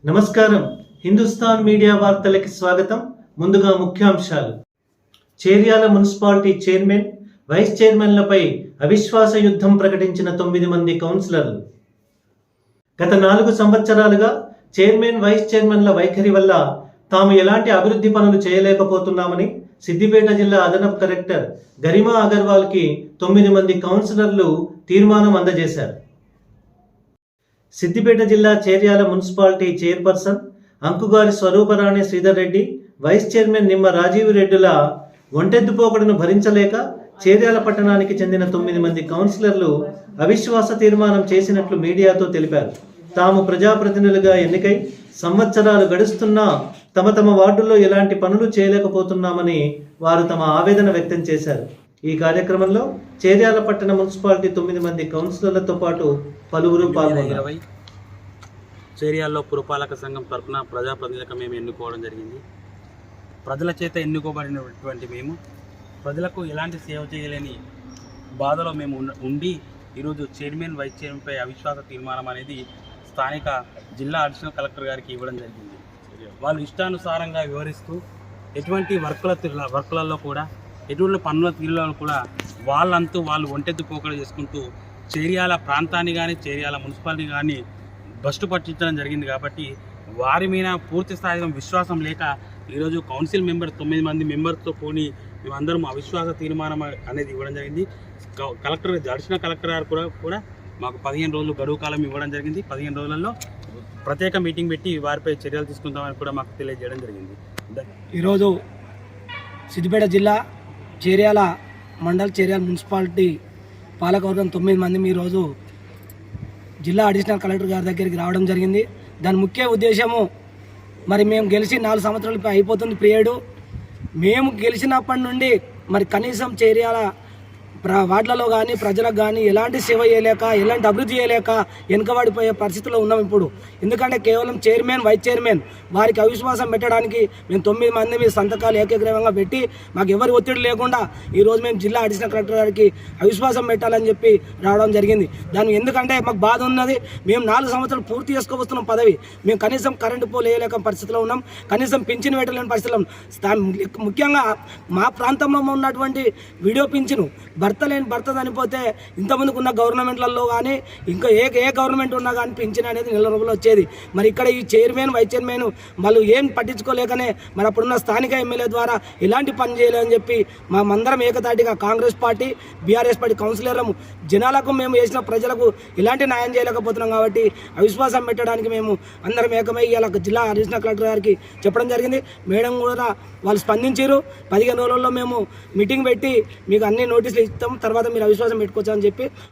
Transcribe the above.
నమస్కారం. హిందుస్థాన్ మీడియా వార్తలకి స్వాగతం. ముందుగా ముఖ్యాంశాలు. చేర్యాల మున్సిపాలిటీ చైర్మన్, వైస్ చైర్మన్లపై అవిశ్వాస యుద్ధం ప్రకటించిన 9 మంది కౌన్సిలర్లు. గత 4 సంవత్సరాలుగా చైర్మన్, వైస్ చైర్మన్ల వైఖరి వల్ల తాము ఎలాంటి అభివృద్ధి పనులు చేయలేకపోతున్నామని సిద్దిపేట జిల్లా అదనపు కలెక్టర్ గరిమా అగర్వాల్కి 9 మంది కౌన్సిలర్లు తీర్మానం అందజేశారు. సిద్దిపేట జిల్లా Cheriyal municipality chairperson Ankugari Swaruparani Sridhar Reddy, vice chairman Nimma Rajiv రెడ్డిల ఒంటెద్దుపోకడను భరించలేక చేర్యాల పట్టణానికి చెందిన 9 మంది కౌన్సిలర్లు అవిశ్వాస తీర్మానం చేసినట్లు మీడియాతో తెలిపారు. తాము ప్రజాప్రతినిధులుగా ఎన్నికై సంవత్సరాలు గడుస్తున్నా తమ వార్డుల్లో ఎలాంటి పనులు చేయలేకపోతున్నామని వారు తమ ఆవేదన వ్యక్తం చేశారు. ఈ కార్యక్రమంలో చేర్యాల పట్టణ మున్సిపాలిటీ 9 మంది కౌన్సిలర్లతో పాటు పలువురు పాల్గొన్నారు. చేర్యాలలో పురపాలక సంఘం తరఫున ప్రజాప్రతినిధులుగా మేము ఎన్నుకోవడం జరిగింది. ప్రజల చేత ఎన్నుకోబడినటువంటి మేము ప్రజలకు ఎలాంటి సేవ చేయలేని బాధలో మేము ఉండి ఈరోజు చైర్మన్, వైస్ చైర్మన్పై అవిశ్వాస తీర్మానం అనేది స్థానిక జిల్లా అడిషనల్ కలెక్టర్ గారికి ఇవ్వడం జరిగింది. వాళ్ళు ఇష్టానుసారంగా వివరిస్తూ ఎటువంటి వర్కులలో కూడా ఎటువంటి పనుల తీరులను కూడా వాళ్ళంతూ వాళ్ళు ఒంటెత్తు పోకడ చేసుకుంటూ చేర్యాల ప్రాంతాన్ని కానీ చేర్యాల మున్సిపాలిటీ కానీ భ్రష్టు పట్టించడం జరిగింది. కాబట్టి వారి మీద పూర్తి స్థాయిలో విశ్వాసం లేక ఈరోజు కౌన్సిల్ మెంబర్ 9 మంది మెంబర్స్తో కూడి మేమందరం అవిశ్వాస తీర్మానం అనేది ఇవ్వడం జరిగింది. కలెక్టర్, అడిషనల్ కలెక్టర్ గారు కూడా మాకు 15 రోజులు గడువు కాలం ఇవ్వడం జరిగింది. 15 రోజులలో ప్రత్యేక మీటింగ్ పెట్టి వారిపై చర్యలు తీసుకుంటామని కూడా మాకు తెలియజేయడం జరిగింది. ఈరోజు సిద్దిపేట జిల్లా చేర్యాల మండల్, చేర్యాల మున్సిపాలిటీ పాలకవర్గం 9 మంది ఈరోజు జిల్లా అడిషనల్ కలెక్టర్ గారి దగ్గరికి రావడం జరిగింది. దాని ముఖ్య ఉద్దేశము, మరి మేము గెలిచి 4 సంవత్సరాలపై అయిపోతుంది పీరియడ్. మేము గెలిచినప్పటి నుండి మరి కనీసం చేర్యాల వార్డులలో కానీ ప్రజలకు కానీ ఎలాంటి సేవ చేయలేక, ఎలాంటి అభివృద్ధి చేయలేక వెనుకబడిపోయే పరిస్థితిలో ఉన్నాం ఇప్పుడు. ఎందుకంటే కేవలం చైర్మన్, వైస్ చైర్మన్ వారికి అవిశ్వాసం పెట్టడానికి మేము 9 మంది మీ సంతకాలు ఏకగ్రీవంగా పెట్టి మాకు ఎవరి ఒత్తిడి లేకుండా ఈరోజు మేము జిల్లా అడిషనల్ కలెక్టర్ గారికి అవిశ్వాసం పెట్టాలని చెప్పి రావడం జరిగింది. దానికి ఎందుకంటే మాకు బాధ ఉన్నది. మేము 4 సంవత్సరాలు పూర్తి చేసుకోవస్తున్నాం పదవి. మేము కనీసం కరెంటు పోలు వేయలేక పరిస్థితిలో ఉన్నాం, కనీసం పింఛను పెట్టలేని పరిస్థితిలో. ముఖ్యంగా మా ప్రాంతంలో ఉన్నటువంటి వీడియో పింఛను భర్త చనిపోతే ఇంతమందికి ఉన్న గవర్నమెంట్లలో కానీ ఇంకా ఏ గవర్నమెంట్ ఉన్నా కానీ పింఛన్ అనేది నెల రోజులు వచ్చేది. మరి ఇక్కడ ఈ చైర్మన్, వైస్ చైర్మన్ వాళ్ళు ఏం పట్టించుకోలేకనే మరి అప్పుడున్న స్థానిక ఎమ్మెల్యే ద్వారా ఎలాంటి పని చేయలేదని చెప్పి మేమందరం ఏకతాటిగా కాంగ్రెస్ పార్టీ, బీఆర్ఎస్ పార్టీ కౌన్సిలర్లము జనాలకు మేము చేసిన ప్రజలకు ఎలాంటి న్యాయం చేయలేకపోతున్నాం. కాబట్టి అవిశ్వాసం పెట్టడానికి మేము అందరం ఏకమై ఇలా జిల్లా అడిషనల్ కలెక్టర్ గారికి చెప్పడం జరిగింది. మేడం కూడా వాళ్ళు స్పందించారు. 15 రోజుల్లో మేము మీటింగ్ పెట్టి మీకు అన్ని నోటీసులు ఇస్తాం, తర్వాత మీరు అవిశ్వాసం పెట్టుకోవచ్చు అని చెప్పి